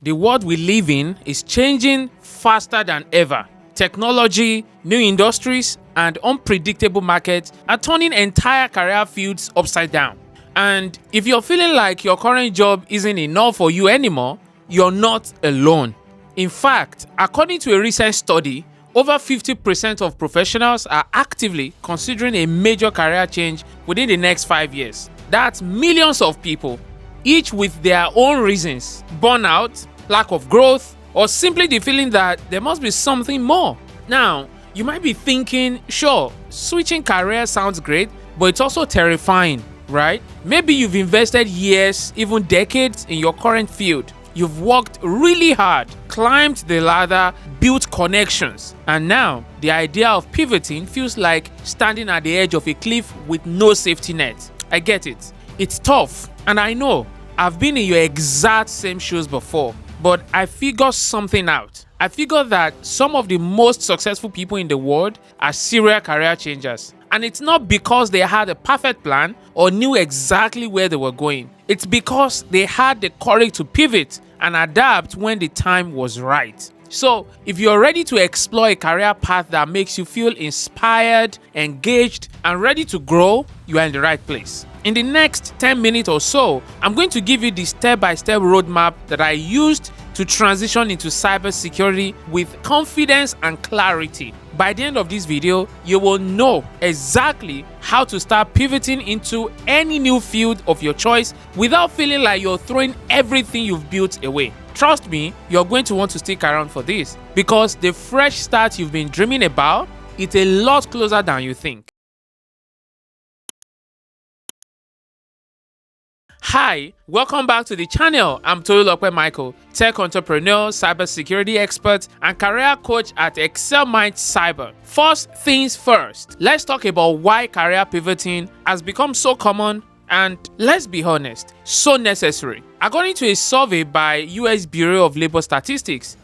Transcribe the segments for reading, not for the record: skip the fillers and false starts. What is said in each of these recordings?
The world we live in is changing faster than ever. Technology, new industries, and unpredictable markets are turning entire career fields upside down. And if you're feeling like your current job isn't enough for you anymore, you're not alone. In fact, according to a recent study, over 50% of professionals are actively considering a major career change within the next 5 years. That's millions of people, each with their own reasons: burnout, lack of growth, or simply the feeling that there must be something more. Now, you might be thinking, sure, switching careers sounds great, but it's also terrifying, right? Maybe you've invested years, even decades in your current field. You've worked really hard, climbed the ladder, built connections, and now the idea of pivoting feels like standing at the edge of a cliff with no safety net. I get it. It's tough, and I know I've been in your exact same shoes before, but I figured something out. I figured that some of the most successful people in the world are serial career changers. And it's not because they had a perfect plan or knew exactly where they were going. It's because they had the courage to pivot and adapt when the time was right. So, if you're ready to explore a career path that makes you feel inspired, engaged, and ready to grow, you are in the right place. In the next 10 minutes or so, I'm going to give you the step-by-step roadmap that I used to transition into cybersecurity with confidence and clarity. By the end of this video, you will know exactly how to start pivoting into any new field of your choice without feeling like you're throwing everything you've built away. Trust me, you're going to want to stick around for this, because the fresh start you've been dreaming about is a lot closer than you think. Hi, welcome back to the channel. I'm Tolulope Michael, tech entrepreneur, cybersecurity expert, and career coach at Excel Mind Cyber. First things first, let's talk about why career pivoting has become so common and, let's be honest, so necessary. According to a survey by US Bureau of Labor Statistics,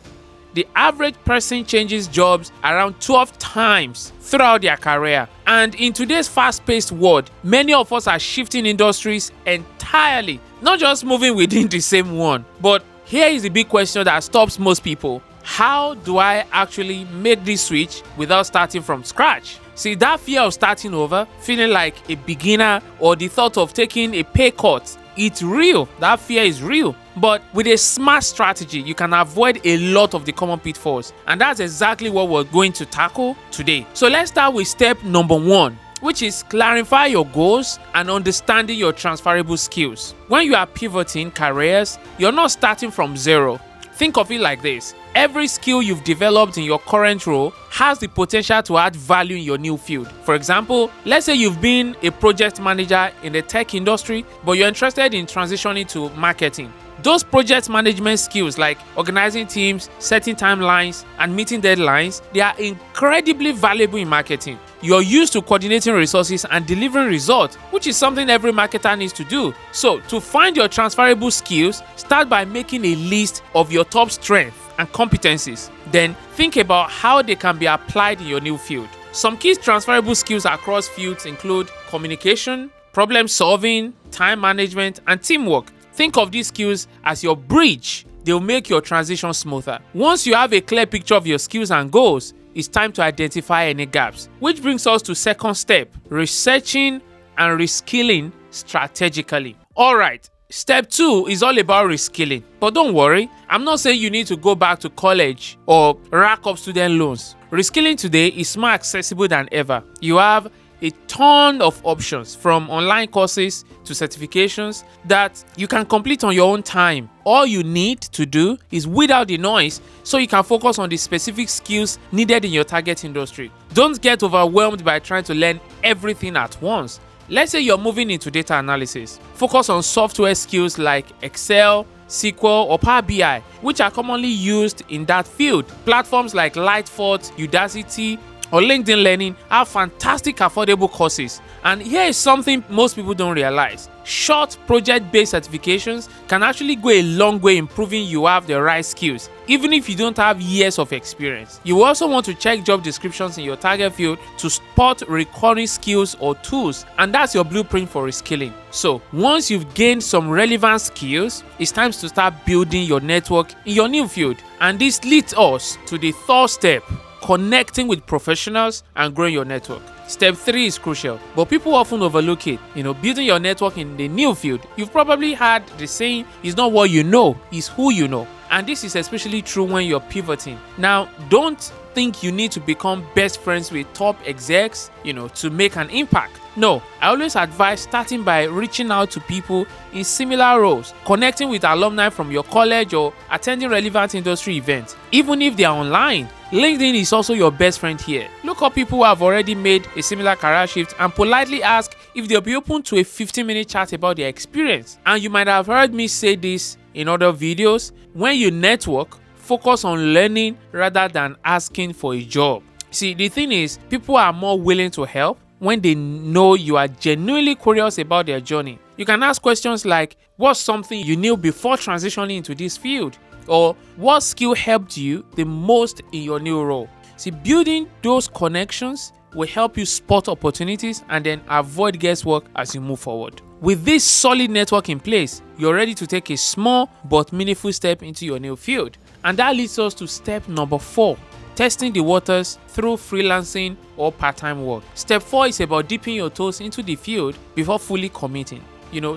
the average person changes jobs around 12 times throughout their career. And in today's fast-paced world, many of us are shifting industries entirely, not just moving within the same one. But here is the big question that stops most people. How do I actually make this switch without starting from scratch? See, that fear of starting over, feeling like a beginner, or the thought of taking a pay cut, it's real. That fear is real. But with a smart strategy, you can avoid a lot of the common pitfalls. And that's exactly what we're going to tackle today. So let's start with step number 1, which is clarify your goals and understanding your transferable skills. When you are pivoting careers, you're not starting from zero. Think of it like this. Every skill you've developed in your current role has the potential to add value in your new field. For example, let's say you've been a project manager in the tech industry, but you're interested in transitioning to marketing. Those project management skills, like organizing teams, setting timelines, and meeting deadlines, they are incredibly valuable in marketing. You're used to coordinating resources and delivering results, which is something every marketer needs to do. So, to find your transferable skills, start by making a list of your top strengths and competencies. Then, think about how they can be applied in your new field. Some key transferable skills across fields include communication, problem solving, time management, and teamwork. Think of these skills as your bridge. They'll make your transition smoother. Once you have a clear picture of your skills and goals, it's time to identify any gaps. Which brings us to second step, researching and reskilling strategically. Alright, step 2 is all about reskilling. But don't worry, I'm not saying you need to go back to college or rack up student loans. Reskilling today is more accessible than ever. You have a ton of options, from online courses to certifications, that you can complete on your own time. All you need to do is weed out the noise so you can focus on the specific skills needed in your target industry. Don't get overwhelmed by trying to learn everything at once. Let's say you're moving into data analysis. Focus on software skills like Excel, SQL, or Power BI, which are commonly used in that field. Platforms like Lightfoot, Udacity, or LinkedIn Learning have fantastic affordable courses. And here is something most people don't realize. Short project-based certifications can actually go a long way in proving you have the right skills, even if you don't have years of experience. You also want to check job descriptions in your target field to spot recurring skills or tools, and that's your blueprint for reskilling. So once you've gained some relevant skills, it's time to start building your network in your new field. And this leads us to the third step: connecting with professionals and growing your network. Step 3 is crucial, but people often overlook it. Building your network in the new field. You've probably heard the saying, it's not what you know, it's who you know. And this is especially true when you're pivoting. Now, don't think you need to become best friends with top execs, to make an impact. No, I always advise starting by reaching out to people in similar roles, connecting with alumni from your college, or attending relevant industry events. Even if they are online, LinkedIn is also your best friend here. Look up people who have already made a similar career shift and politely ask if they'll be open to a 15-minute chat about their experience. And you might have heard me say this in other videos: when you network, focus on learning rather than asking for a job. See, the thing is, people are more willing to help when they know you are genuinely curious about their journey. You can ask questions like, what's something you knew before transitioning into this field? Or what skill helped you the most in your new role? See, building those connections will help you spot opportunities and then avoid guesswork as you move forward. With this solid network in place, you're ready to take a small but meaningful step into your new field. And that leads us to step number 4: testing the waters through freelancing or part-time work. Step 4 is about dipping your toes into the field before fully committing.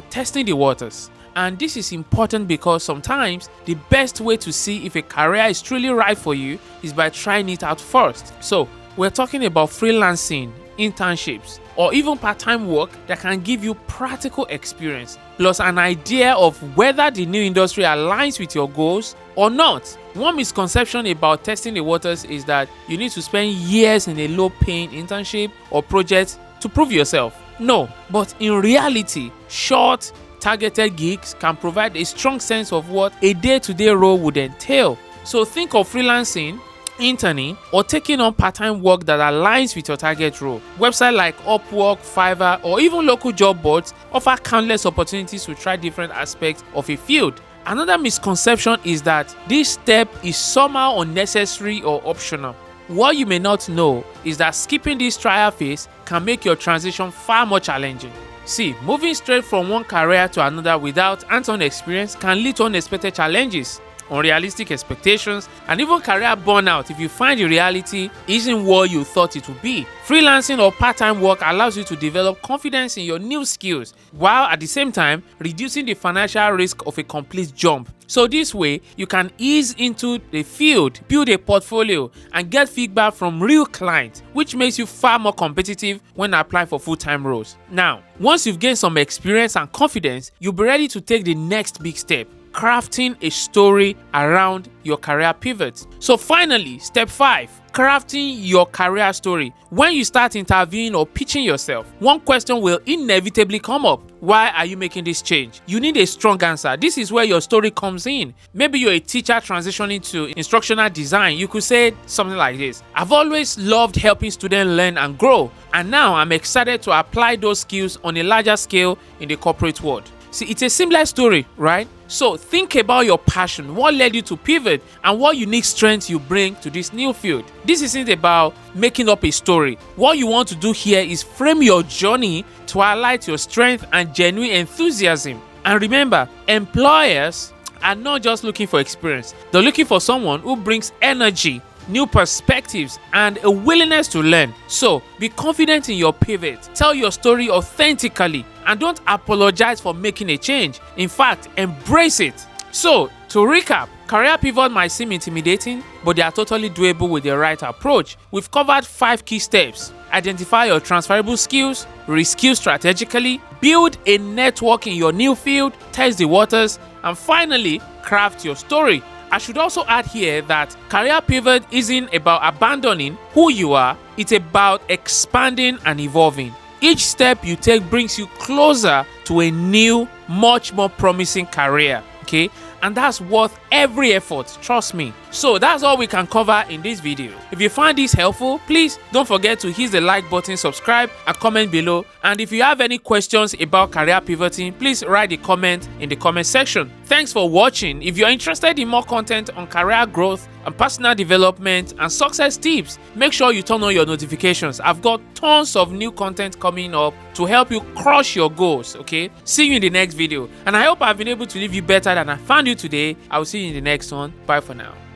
Testing the waters. And this is important because sometimes the best way to see if a career is truly right for you is by trying it out first. So we're talking about freelancing, internships, or even part-time work that can give you practical experience, plus an idea of whether the new industry aligns with your goals or not. One misconception about testing the waters is that you need to spend years in a low-paying internship or project to prove yourself. No, but in reality, short, targeted gigs can provide a strong sense of what a day-to-day role would entail. So think of freelancing, interning, or taking on part-time work that aligns with your target role. Websites like Upwork, Fiverr, or even local job boards offer countless opportunities to try different aspects of a field. Another misconception is that this step is somehow unnecessary or optional. What you may not know is that skipping this trial phase can make your transition far more challenging. See, moving straight from one career to another without hands-on experience can lead to unexpected challenges, unrealistic expectations, and even career burnout if you find the reality isn't what you thought it would be. Freelancing or part-time work allows you to develop confidence in your new skills, while at the same time reducing the financial risk of a complete jump. So this way, you can ease into the field, build a portfolio, and get feedback from real clients, which makes you far more competitive when applying for full-time roles. Now, once you've gained some experience and confidence, you'll be ready to take the next big step: crafting a story around your career pivot. So finally, step 5, crafting your career story. When you start interviewing or pitching yourself, one question will inevitably come up: why are you making this change? You need a strong answer. This is where your story comes in. Maybe you're a teacher transitioning to instructional design. You could say something like this: I've always loved helping students learn and grow, and now I'm excited to apply those skills on a larger scale in the corporate world. See, it's a similar story, right? So think about your passion, what led you to pivot, and what unique strengths you bring to this new field. This isn't about making up a story. What you want to do here is frame your journey to highlight your strength and genuine enthusiasm. And remember, employers are not just looking for experience. They're looking for someone who brings energy, new perspectives, and a willingness to learn. So be confident in your pivot. Tell your story authentically, and don't apologize for making a change. In fact, embrace it. So to recap, career pivot might seem intimidating, but they are totally doable with the right approach. We've covered 5 key steps: identify your transferable skills, reskill strategically, build a network in your new field, test the waters, and finally, craft your story. I should also add here that career pivot isn't about abandoning who you are, it's about expanding and evolving. Each step you take brings you closer to a new, much more promising career, okay? And that's worth every effort, trust me. So that's all we can cover in this video. If you find this helpful, please don't forget to hit the like button, subscribe and comment below. And if you have any questions about career pivoting, please write a comment in the comment section. Thanks for watching. If you're interested in more content on career growth and personal development and success tips, make sure you turn on your notifications. I've got tons of new content coming up to help you crush your goals, okay? See you in the next video. And I hope I've been able to leave you better than I found you today. I will see you in the next one. Bye for now.